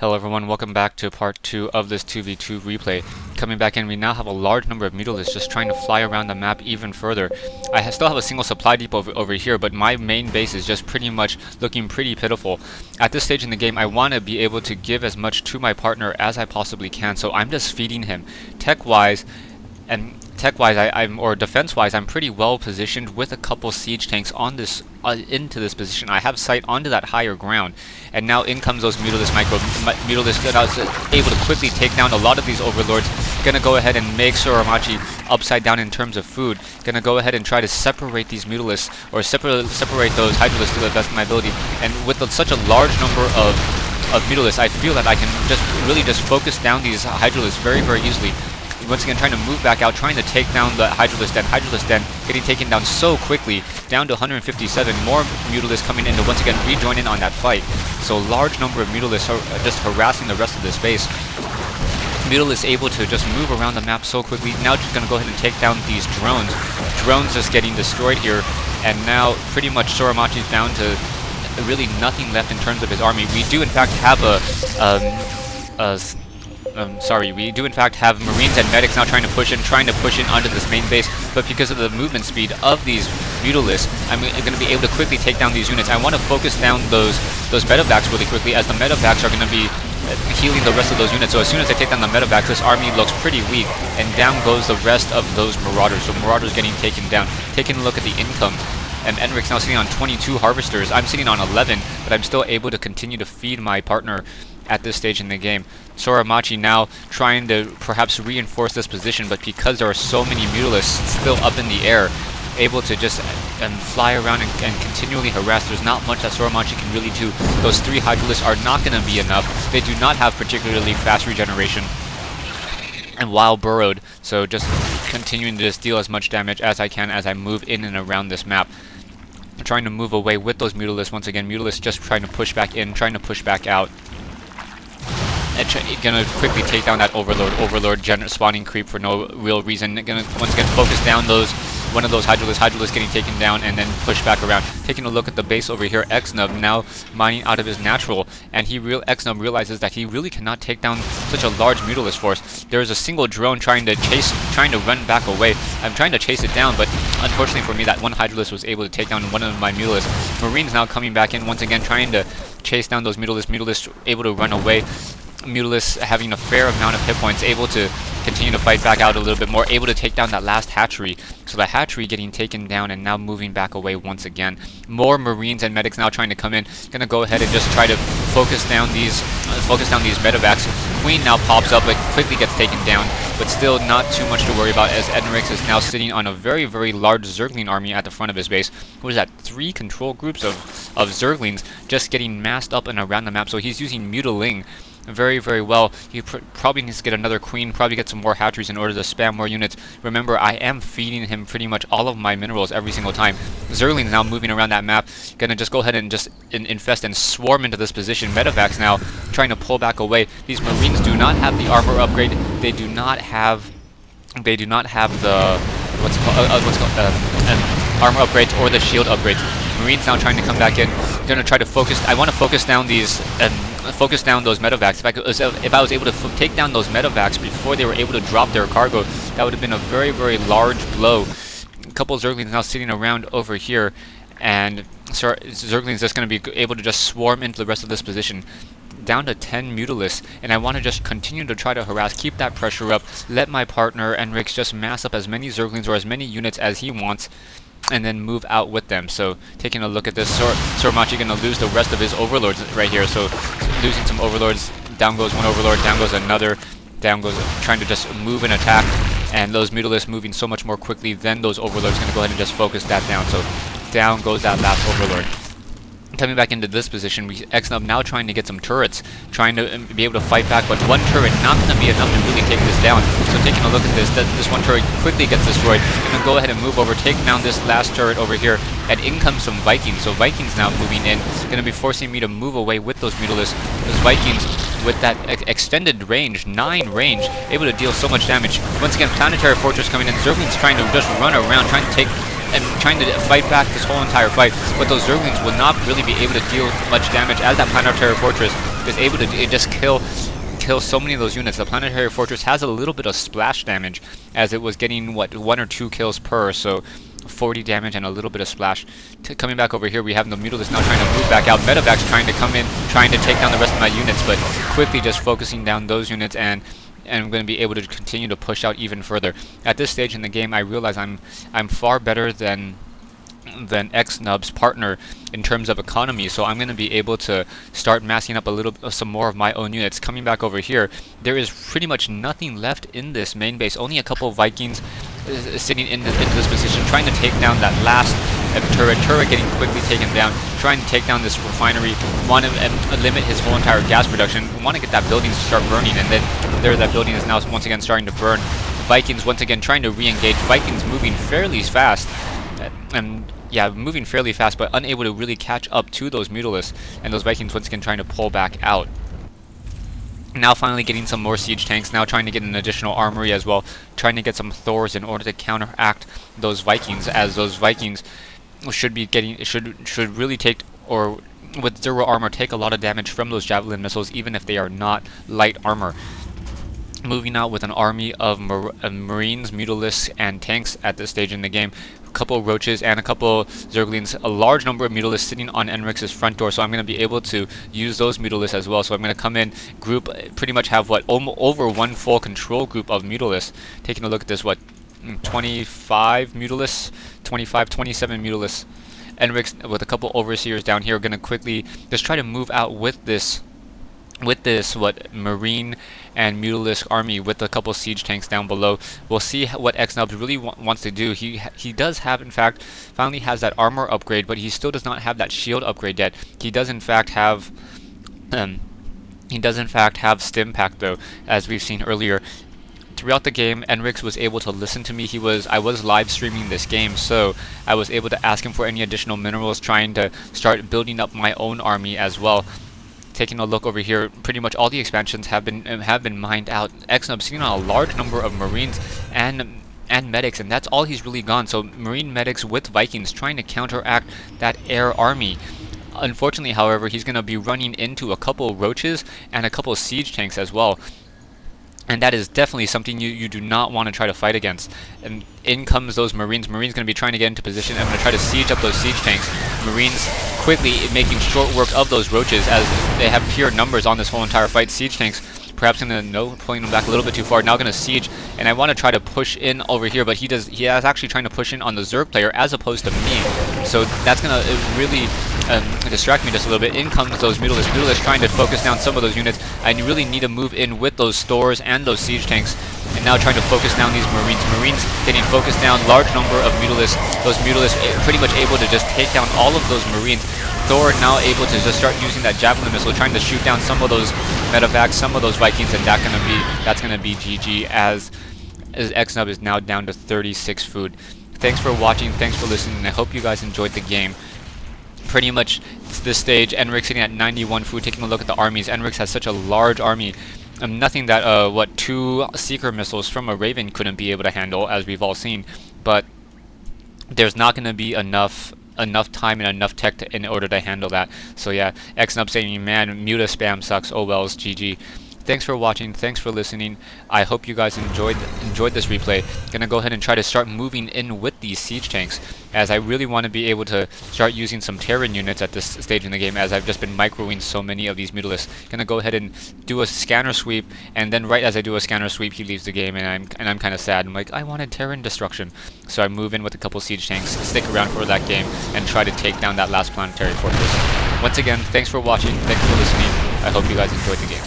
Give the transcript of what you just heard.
Hello everyone, welcome back to part 2 of this 2v2 replay. Coming back in, we now have a large number of mutalisks just trying to fly around the map even further. I still have a single supply depot over here, but my main base is just pretty much looking pretty pitiful. At this stage in the game, I want to be able to give as much to my partner as I possibly can, so I'm just feeding him. Tech-wise, or defense-wise, I'm pretty well positioned with a couple siege tanks on this into this position. I have sight onto that higher ground, and now in comes those mutalisks that I was able to quickly take down a lot of these overlords. Gonna go ahead and make Sorimachi upside down in terms of food. Gonna go ahead and try to separate these mutalisks, or separate those hydralisks to the best of my ability. And with such a large number of mutalisks, I feel that I can really focus down these hydralisks very easily. Once again, trying to move back out, trying to take down the Hydralisk Den, getting taken down so quickly, down to 157. More mutalisks coming in to once again rejoin in on that fight. So large number of mutalisks are just harassing the rest of this base. Mutalisks able to just move around the map so quickly. Now just going to go ahead and take down these drones. Drones just getting destroyed here, and now pretty much Sorimachi's down to really nothing left in terms of his army. We do in fact have we do in fact have Marines and medics now trying to push in onto this main base, but because of the movement speed of these mutalisks, I'm going to be able to quickly take down these units. I want to focus down those medevacs really quickly, as the medevacs are going to be healing the rest of those units. So as soon as I take down the medevacs, this army looks pretty weak, and down goes the rest of those marauders. So marauders getting taken down. Taking a look at the income, and Enrix now sitting on 22 harvesters. I'm sitting on 11, but I'm still able to continue to feed my partner at this stage in the game. Sorimachi now trying to perhaps reinforce this position, but because there are so many mutalisks still up in the air, able to just fly around and continually harass, there's not much that Sorimachi can really do. Those 3 hydralisks are not going to be enough. They do not have particularly fast regeneration and well burrowed, so just continuing to just deal as much damage as I can as I move in and around this map. I'm trying to move away with those mutalisks. Once again, mutalisks just trying to push back in, trying to push back out. Gonna quickly take down that overlord spawning creep for no real reason. Gonna once again focus down one of those hydralisks getting taken down, and then push back around. Taking a look at the base over here, Xnub now mining out of his natural, and Xnub realizes that he really cannot take down such a large mutalisk force. There is a single drone trying to run back away. I'm trying to chase it down, but unfortunately for me, that one hydralisk was able to take down one of my mutalisks. Marines now coming back in once again, trying to chase down those mutalisks. Mutalisks able to run away. Mutalisks having a fair amount of hit points, able to continue to fight back out a little bit more, able to take down that last hatchery. So the hatchery getting taken down and now moving back away once again. More Marines and medics now trying to come in. Gonna go ahead and just try to focus down these medevacs. Queen now pops up, but quickly gets taken down, but still not too much to worry about, as Enrix is now sitting on a very large Zergling army at the front of his base. What is that? 3 control groups of Zerglings just getting massed up and around the map. So he's using Mutaling very well. He probably needs to get another queen, probably get some more hatcheries in order to spam more units. Remember, I am feeding him pretty much all of my minerals every single time. Zerglings now moving around that map, gonna just go ahead and just infest and swarm into this position. Medevacs now trying to pull back away. These Marines do not have the armor upgrade. They do not have the armor upgrades or the shield upgrades. Marines now trying to come back in. Gonna try to focus. I want to focus down these focus down those medevacs. If I was able to take down those medevacs before they were able to drop their cargo, that would have been a very large blow. A couple of Zerglings now sitting around over here, and Zerglings just going to be able to just swarm into the rest of this position. Down to 10 mutalisks, and I want to just continue to try to harass, keep that pressure up, let my partner Enrix just mass up as many Zerglings or as many units as he wants, and then move out with them. So taking a look at this, Sorimachi going to lose the rest of his overlords right here. So losing some overlords, down goes one overlord, down goes another, down goes trying to just move and attack, and those mutalisks moving so much more quickly than those overlords. Going to go ahead and just focus that down. So down goes that last overlord. Coming back into this position, Xnub now trying to get some turrets, trying to be able to fight back, but one turret not going to be enough to really take this down. So taking a look at this, this one turret quickly gets destroyed. Going to go ahead and move over, take down this last turret over here, and in comes some Vikings. So Vikings now moving in, going to be forcing me to move away with those mutalisks. Those Vikings with that extended range, 9 range, able to deal so much damage. Once again, Planetary Fortress coming in, Zerglings trying to just run around, trying to fight back this whole entire fight, but those Zerglings will not really be able to deal much damage as that Planetary Fortress is able to just kill so many of those units. The planetary fortress has a little bit of splash damage, as it was getting what 1 or 2 kills per, so 40 damage and a little bit of splash. Coming back over here, we have the Mutalisk now trying to move back out. Medevac's trying to come in, trying to take down the rest of my units, but quickly just focusing down those units, and I'm going to be able to continue to push out even further. At this stage in the game, I realize I'm far better than Xnub's partner in terms of economy, so I'm going to be able to start massing up some more of my own units. Coming back over here, there is pretty much nothing left in this main base. Only a couple of Vikings sitting into this position, trying to take down that last turret getting quickly taken down, trying to take down this refinery, want to limit his whole entire gas production, want to get that building to start burning, and then that building is now once again starting to burn. Vikings once again trying to re-engage. Vikings moving fairly fast, and yeah, moving fairly fast, but unable to really catch up to those Mutalisks, and those Vikings once again trying to pull back out. Now finally getting some more siege tanks, now trying to get an additional armory as well, trying to get some Thors in order to counteract those Vikings, as those Vikings should really take, or with 0 armor, take a lot of damage from those javelin missiles, even if they are not light armor. Moving out with an army of Marines, Mutalisks, and tanks at this stage in the game. A couple Roaches and a couple Zerglings, a large number of Mutalisks sitting on Enrix's front door, so I'm going to be able to use those Mutalisks as well. So I'm going to come in, group, pretty much have what, over 1 full control group of Mutalisks. Taking a look at this, what, 25 Mutalisks? 27 Mutalisks. Enrix with a couple Overseers down here, going to quickly just try to move out with this what Marine and Mutalisk army with a couple siege tanks down below. We'll see what Xnub really wants to do. He does have, in fact, finally has that armor upgrade, but he still does not have that shield upgrade yet. He does in fact have Stim Pack though, as we've seen earlier. Throughout the game, Enrix was able to listen to me. I was live streaming this game, so I was able to ask him for any additional minerals, trying to start building up my own army as well. Taking a look over here, pretty much all the expansions have been mined out. Xnub sitting on a large number of Marines and medics, and that's all he's really gone. So Marine medics with Vikings trying to counteract that air army. Unfortunately, however, he's going to be running into a couple Roaches and a couple siege tanks as well. And that is definitely something you do not want to try to fight against. And in comes those Marines. Marines going to be trying to get into position. I'm going to try to siege up those siege tanks. Marines quickly making short work of those Roaches, as they have pure numbers on this whole entire fight. Siege tanks perhaps going to pulling them back a little bit too far. Now going to siege, and I want to try to push in over here, but he is actually trying to push in on the Zerg player as opposed to me. So that's going to really distract me just a little bit. In comes those Mutalisks trying to focus down some of those units. I really need to move in with those Stores and those siege tanks, and now trying to focus down these Marines. Marines getting focused down, large number of Mutalisks. Those Mutalisks pretty much able to just take down all of those Marines. Thor now able to just start using that javelin missile, trying to shoot down some of those medevacs, some of those Vikings, and that's gonna be GG, as Xnub is now down to 36 food. Thanks for watching, thanks for listening, and I hope you guys enjoyed the game. Pretty much this stage, Enrix sitting at 91 food. Taking a look at the armies, Enrix has such a large army. Nothing that what 2 Seeker missiles from a Raven couldn't be able to handle, as we've all seen. But there's not going to be enough time and enough tech in order to handle that. So yeah, Xnub saying, man, Muta spam sucks. Oh well, it's GG. Thanks for watching, thanks for listening. I hope you guys enjoyed this replay. Gonna go ahead and try to start moving in with these siege tanks, as I really want to be able to start using some Terran units at this stage in the game, as I've just been microwing so many of these Mutalisks. Gonna go ahead and do a scanner sweep, and then right as I do a scanner sweep, he leaves the game, and I'm kind of sad. I'm like, I wanted Terran destruction. So I move in with a couple siege tanks, stick around for that game, and try to take down that last planetary fortress. Once again, thanks for watching, thanks for listening. I hope you guys enjoyed the game.